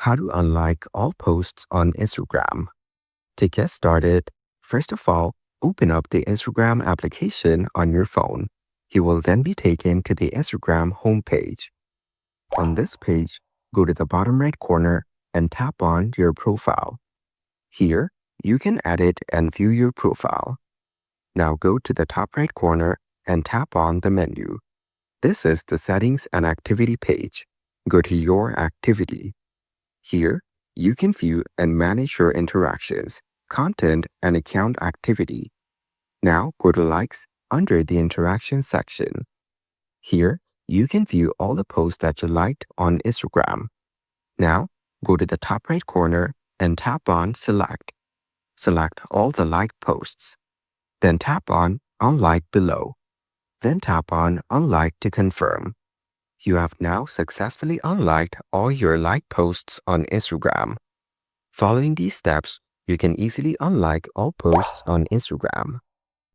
How to unlike all posts on Instagram. To get started, first of all, open up the Instagram application on your phone. You will then be taken to the Instagram homepage. On this page, go to the bottom right corner and tap on your profile. Here, you can edit and view your profile. Now go to the top right corner and tap on the menu. This is the settings and activity page. Go to your activity. Here, you can view and manage your interactions, content, and account activity. Now go to Likes under the Interaction section. Here, you can view all the posts that you liked on Instagram. Now, go to the top right corner and tap on Select. Select all the liked posts. Then tap on Unlike below. Then tap on Unlike to confirm. You have now successfully unliked all your liked posts on Instagram. Following these steps, you can easily unlike all posts on Instagram.